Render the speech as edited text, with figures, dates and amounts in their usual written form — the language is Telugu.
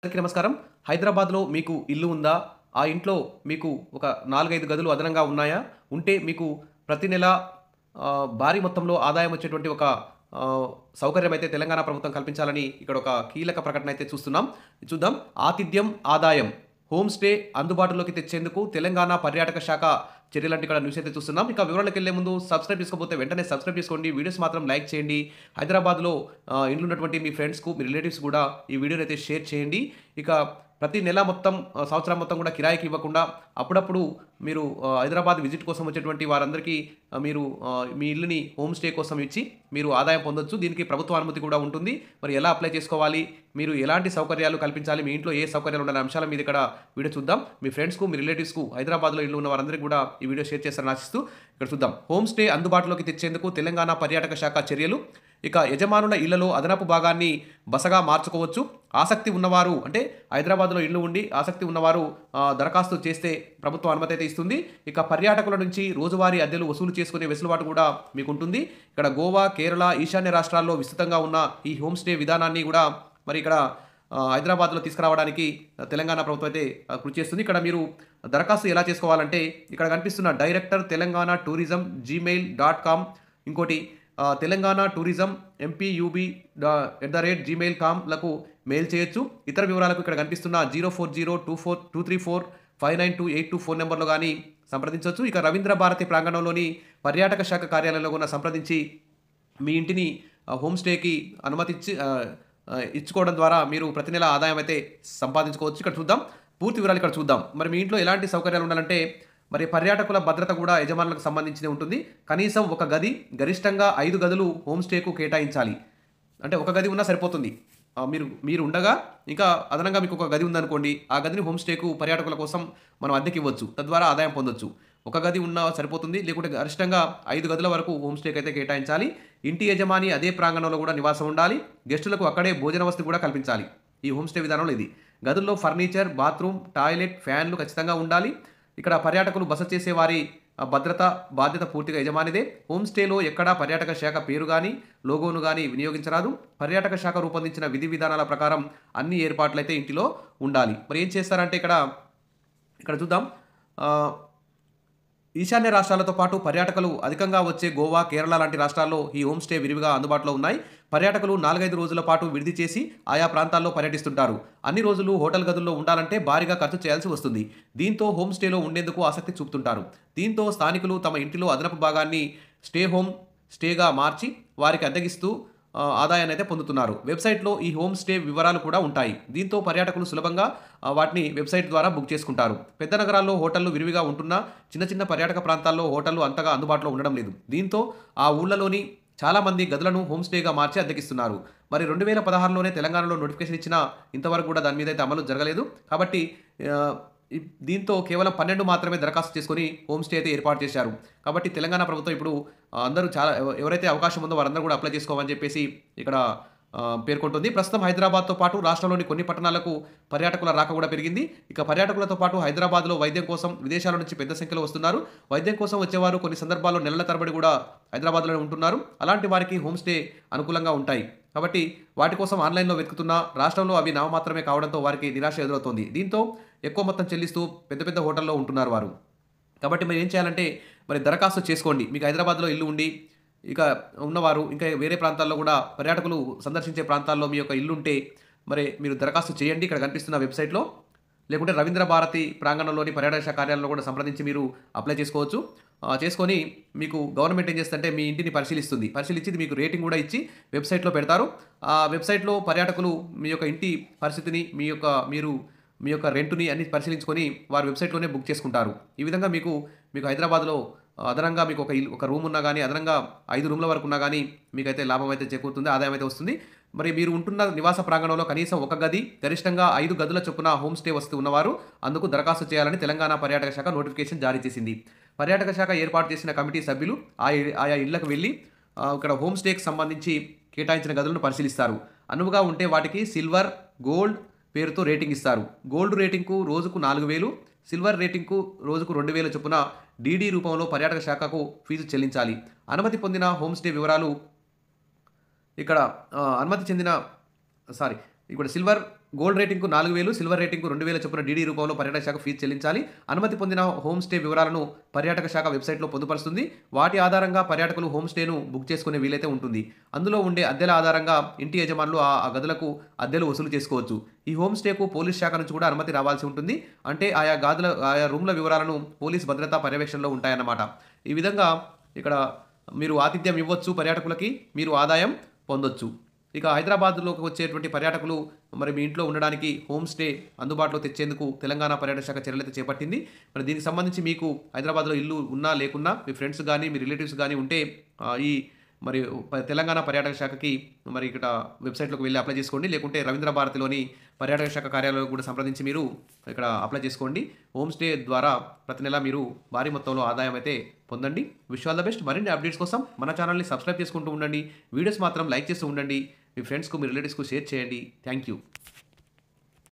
అందరికీ నమస్కారం. హైదరాబాద్‌లో మీకు ఇల్లు ఉందా? ఆ ఇంట్లో మీకు ఒక 4, 5 గదులు అదనంగా ఉన్నాయా? ఉంటే మీకు ప్రతి నెల భారీ మొత్తంలో ఆదాయం వచ్చేటువంటి ఒక ఆహ్, సౌకర్యం అయితే తెలంగాణ ప్రభుత్వం కల్పించాలని ఇక్కడ ఒక కీలక ప్రకటన అయితే చూస్తున్నాం. చూద్దాం. ఆతిథ్యం, ఆదాయం హోమ్ స్టే అందుబాటులోకి తెచ్చేందుకు తెలంగాణ పర్యాటక శాఖ చర్యలంటూ ఇక్కడ న్యూస్ అయితే చూస్తున్నాం. ఇక వివరాలకెళ్ళే ముందు సబ్స్క్రైబ్ చేసుకోకపోతే వెంటనే సబ్స్క్రైబ్ చేసుకోండి. వీడియోస్ మాత్రం లైక్ చేయండి. హైదరాబాద్‌లో ఇండ్లున్నటువంటి మీ ఫ్రెండ్స్‌కు, మీ రిలేటివ్స్ కూడా ఈ వీడియోనైతే షేర్ చేయండి. ఇక ప్రతి నెల మొత్తం సంవత్సరం మొత్తం కూడా కిరాయికి ఇవ్వకుండా అప్పుడప్పుడు మీరు హైదరాబాద్ విజిట్ కోసం వచ్చేటువంటి వారందరికీ మీరు మీ ఇల్లుని హోమ్ స్టే కోసం ఇచ్చి మీరు ఆదాయం పొందొచ్చు. దీనికి ప్రభుత్వ అనుమతి కూడా ఉంటుంది. మరి ఎలా అప్లై చేసుకోవాలి? మీరు ఎలాంటి సౌకర్యాలు కల్పించాలి? మీ ఇంట్లో ఏ సౌకర్యాలు ఉండాలనే అంశాల మీద ఇక్కడ వీడియో చూద్దాం. మీ ఫ్రెండ్స్‌కు, మీ రిలేటివ్స్‌కు హైదరాబాద్‌లో ఇల్లు ఉన్న వారందరికీ కూడా ఈ వీడియో షేర్ చేస్తారని ఆశిస్తూ ఇక్కడ చూద్దాం. హోమ్ స్టే అందుబాటులోకి తెచ్చేందుకు తెలంగాణ పర్యాటక శాఖ చర్యలు. ఇక యజమానుల ఇళ్లలో అదనపు భాగాన్ని బసగా మార్చుకోవచ్చు. ఆసక్తి ఉన్నవారు అంటే హైదరాబాద్‌లో ఇల్లు ఉండి ఆసక్తి ఉన్నవారు దరఖాస్తు చేస్తే ప్రభుత్వం అనుమతి అయితే ఇస్తుంది. ఇక పర్యాటకుల నుంచి రోజువారీ అద్దెలు వసూలు చేసుకునే వెసులుబాటు కూడా మీకుంటుంది. ఇక్కడ గోవా, కేరళ, ఈశాన్య రాష్ట్రాల్లో విస్తృతంగా ఉన్న ఈ హోమ్ స్టే విధానాన్ని కూడా మరి ఇక్కడ హైదరాబాద్‌లో తీసుకురావడానికి తెలంగాణ ప్రభుత్వం అయితే కృషి చేస్తుంది. ఇక్కడ మీరు దరఖాస్తు ఎలా చేసుకోవాలంటే ఇక్కడ కనిపిస్తున్న డైరెక్టర్ తెలంగాణ టూరిజం gmail.com, ఇంకోటి తెలంగాణ టూరిజం ఎంపీయూబీ @gmail.com లకు మెయిల్ చేయొచ్చు. ఇతర వివరాలకు ఇక్కడ కనిపిస్తున్న 04023423459282 ఫోన్ నెంబర్లో గానీ సంప్రదించవచ్చు. ఇక రవీంద్ర భారతి ప్రాంగణంలోని పర్యాటక శాఖ కార్యాలయంలో కూడా సంప్రదించి మీ ఇంటిని హోమ్ స్టేకి ఇచ్చుకోవడం ద్వారా మీరు ప్రతి నెల ఆదాయం అయితే సంపాదించుకోవచ్చు. ఇక్కడ చూద్దాం. పూర్తి వివరాలు ఇక్కడ చూద్దాం. మరి మీ ఇంట్లో ఎలాంటి సౌకర్యాలు ఉండాలంటే మరి పర్యాటకుల భద్రత కూడా యజమానులకు సంబంధించినది ఉంటుంది. కనీసం ఒక గది, గరిష్టంగా 5 గదులు హోమ్ స్టేకు కేటాయించాలి. అంటే ఒక గది ఉన్నా సరిపోతుంది. మీరు ఉండగా ఇంకా అదనంగా మీకు ఒక గది ఉందనుకోండి, ఆ గదిని హోమ్ స్టేకు పర్యాటకుల కోసం మనం అద్దెకివ్వచ్చు. తద్వారా ఆదాయం పొందొచ్చు. ఒక గది ఉన్నా సరిపోతుంది. లేకుంటే గరిష్టంగా 5 గదుల వరకు హోమ్ స్టేకి అయితే కేటాయించాలి. ఇంటి యజమాని అదే ప్రాంగణంలో కూడా నివాసం ఉండాలి. గెస్టులకు అక్కడే భోజన వసతి కూడా కల్పించాలి. ఈ హోమ్ స్టే విధానంలో ఇది. గదుల్లో ఫర్నిచర్, బాత్రూమ్, టాయిలెట్, ఫ్యాన్లు ఖచ్చితంగా ఉండాలి. ఇక్కడ పర్యాటకులు బస చేసే వారి భద్రత బాధ్యత పూర్తిగా యజమానిదే. హోమ్ స్టేలో ఎక్కడా పర్యాటక శాఖ పేరు గానీ, లోగోను గానీ వినియోగించరాదు. పర్యాటక శాఖ రూపొందించిన విధి విధానాల ప్రకారం అన్ని ఏర్పాట్లయితే ఇంటిలో ఉండాలి. మరి ఏం చేస్తారంటే ఇక్కడ చూద్దాం. ఈశాన్య రాష్ట్రాలతో పాటు పర్యాటకులు అధికంగా వచ్చే గోవా, కేరళ లాంటి రాష్ట్రాల్లో ఈ హోమ్ స్టే విరివిగా అందుబాటులో ఉన్నాయి. పర్యాటకులు 4-5 రోజుల పాటు విడిది చేసి ఆయా ప్రాంతాల్లో పర్యటిస్తుంటారు. అన్ని రోజులు హోటల్ గదుల్లో ఉండాలంటే భారీగా ఖర్చు చేయాల్సి వస్తుంది. దీంతో హోమ్ స్టేలో ఉండేందుకు ఆసక్తి చూపుతుంటారు. దీంతో స్థానికులు తమ ఇంటిలో అదనపు భాగాన్ని హోమ్ స్టేగా మార్చి వారికి అద్దెకిస్తూ ఆదాయాన్ని అయితే పొందుతున్నారు. వెబ్సైట్లో ఈ హోమ్ స్టే వివరాలు కూడా ఉంటాయి. దీంతో పర్యాటకులు సులభంగా వాటిని వెబ్సైట్ ద్వారా బుక్ చేసుకుంటారు. పెద్ద నగరాల్లో హోటళ్లు విరివిగా ఉంటున్నా చిన్న చిన్న పర్యాటక ప్రాంతాల్లో హోటళ్లు అంతగా అందుబాటులో ఉండడం లేదు. దీంతో ఆ ఊళ్ళలోని చాలామంది గదులను హోమ్ స్టేగా మార్చి అద్దెకిస్తున్నారు. మరి 2016లోనే తెలంగాణలో నోటిఫికేషన్ ఇచ్చినా ఇంతవరకు కూడా దాని మీద అయితే అమలు జరగలేదు. కాబట్టి దీంతో కేవలం 12 మాత్రమే దరఖాస్తు చేసుకొని హోమ్ స్టే అయితే ఏర్పాటు చేశారు. కాబట్టి తెలంగాణ ప్రభుత్వం ఇప్పుడు అందరూ ఎవరైతే అవకాశం ఉందో వారందరూ కూడా అప్లై చేసుకోమని చెప్పేసి ఇక్కడ పేర్కొంటుంది. ప్రస్తుతం హైదరాబాద్‌తో పాటు రాష్ట్రంలోని కొన్ని పట్టణాలకు పర్యాటకుల రాక కూడా పెరిగింది. ఇక పర్యాటకులతో పాటు హైదరాబాద్‌లో వైద్యం కోసం విదేశాల నుంచి పెద్ద సంఖ్యలో వస్తున్నారు. వైద్యం కోసం వచ్చేవారు కొన్ని సందర్భాల్లో నెలల తరబడి కూడా హైదరాబాద్‌లోనే ఉంటున్నారు. అలాంటి వారికి హోమ్ స్టే అనుకూలంగా ఉంటాయి. కాబట్టి వాటి కోసం ఆన్‌లైన్‌లో వెతుకుతున్నా రాష్ట్రంలో అవి నామమాత్రమే కావడంతో వారికి నిరాశ ఎదురవుతోంది. దీంతో ఎక్కువ మొత్తం చెల్లిస్తూ పెద్ద పెద్ద హోటల్లో ఉంటున్నారు వారు. కాబట్టి మరి ఏం చేయాలంటే మరి దరఖాస్తు చేసుకోండి. మీకు హైదరాబాద్‌లో ఇల్లు ఉండి ఇక ఉన్నవారు ఇంకా వేరే ప్రాంతాల్లో కూడా పర్యాటకులు సందర్శించే ప్రాంతాల్లో మీ యొక్క ఇల్లు ఉంటే మరి మీరు దరఖాస్తు చేయండి. ఇక్కడ కనిపిస్తున్న వెబ్సైట్‌లో. లేకుంటే రవీంద్ర భారతి ప్రాంగణంలోని పర్యాటక శాఖ కార్యాలయంలో కూడా సంప్రదించి మీరు అప్లై చేసుకోవచ్చు. చేసుకొని మీకు గవర్నమెంట్ ఏం చేస్తుందంటే మీ ఇంటిని పరిశీలిస్తుంది. పరిశీలించి మీకు రేటింగ్ కూడా ఇచ్చి వెబ్సైట్‌లో పెడతారు. ఆ వెబ్సైట్‌లో పర్యాటకులు మీ యొక్క ఇంటి పరిస్థితిని మీ యొక్క రెంట్‌ని అన్ని పరిశీలించుకొని వారి వెబ్సైట్‌లోనే బుక్ చేసుకుంటారు. ఈ విధంగా మీకు హైదరాబాద్‌లో అదనంగా మీకు ఒక రూమ్ ఉన్నా గానీ, అదనంగా 5 రూమ్‌ల వరకు ఉన్నా గానీ మీకైతే లాభం అయితే చేకూరుతుంది. ఆదాయం అయితే వస్తుంది. మరి మీరు ఉంటున్న నివాస ప్రాంగణంలో కనీసం ఒక గది, గరిష్టంగా 5 గదుల చొప్పున హోమ్ స్టే వసతి ఉన్నవారు అందుకు దరఖాస్తు చేయాలని తెలంగాణ పర్యాటక శాఖ నోటిఫికేషన్ జారీ చేసింది. పర్యాటక శాఖ ఏర్పాటు చేసిన కమిటీ సభ్యులు ఆయా ఇళ్లకు వెళ్లి ఇక్కడ హోమ్ స్టేకి సంబంధించి కేటాయించిన గదులను పరిశీలిస్తారు. అనువుగా ఉంటే వాటికి సిల్వర్, గోల్డ్ పేరుతో రేటింగ్ ఇస్తారు. గోల్డ్ రేటింగ్‌కు రోజుకు 4000, సిల్వర్ రేటింగ్‌కు రోజుకు 2000 చొప్పున డీడీ రూపంలో పర్యాటక శాఖకు ఫీజు చెల్లించాలి. అనుమతి పొందిన హోమ్ స్టే వివరాలు ఇక్కడ అనుమతి చెందిన ఇక్కడ సిల్వర్ గోల్డ్ రేటింగ్‌కు 4000, సిల్వర్ రేటింగ్‌కు 2000 చొప్పున డీడీ రూపంలో పర్యాటక శాఖ ఫీజు చెల్లించాలి. అనుమతి పొందిన హోమ్ స్టే వివరాలను పర్యాటక శాఖ వెబ్‌సైట్‌లో పొందుపరుస్తుంది. వాటి ఆధారంగా పర్యాటకులు హోమ్ స్టేను బుక్ చేసుకునే వీలైతే ఉంటుంది. అందులో ఉండే అద్దెల ఆధారంగా ఇంటి యజమానులు ఆ గదులకు అద్దెలు వసూలు చేసుకోవచ్చు. ఈ హోమ్ స్టేకు పోలీస్ శాఖ నుంచి కూడా అనుమతి రావాల్సి ఉంటుంది. అంటే ఆయా రూమ్‌ల వివరాలను పోలీస్ భద్రతా పర్యవేక్షణలో ఉంటాయన్నమాట. ఈ విధంగా ఇక్కడ మీరు ఆతిథ్యం ఇవ్వచ్చు పర్యాటకులకి. మీరు ఆదాయం పొందొచ్చు. ఇక హైదరాబాద్‌లోకి వచ్చేటువంటి పర్యాటకులు మరి మీ ఇంట్లో ఉండడానికి హోమ్ స్టే అందుబాటులో తెచ్చేందుకు తెలంగాణ పర్యాటక శాఖ చర్యలైతే చేపట్టింది. మరి దీనికి సంబంధించి మీకు హైదరాబాద్‌లో ఇల్లు ఉన్నా లేకున్నా మీ ఫ్రెండ్స్ గానీ, మీ రిలేటివ్స్ గానీ ఉంటే ఈ మరి తెలంగాణ పర్యాటక శాఖకి మరి ఇక్కడ వెబ్‌సైట్‌లోకి వెళ్లి అప్లై చేసుకోండి. లేకుంటే రవీంద్ర భారతిలోని పర్యాటక శాఖ కార్యాలయంలో కూడా సంప్రదించి మీరు ఇక్కడ అప్లై చేసుకోండి. హోమ్ స్టే ద్వారా ప్రతి నెల మీరు భారీ మొత్తంలో ఆదాయం అయితే పొందండి. Wish all the best. మరిన్ని అప్డేట్స్ కోసం మన ఛానల్‌ని సబ్స్క్రైబ్ చేసుకుంటూ ఉండండి. వీడియోస్ మాత్రం లైక్ చేస్తూ ఉండండి. మీ ఫ్రెండ్స్‌కు, మీ రిలేటివ్స్‌కు షేర్ చేయండి. Thank you.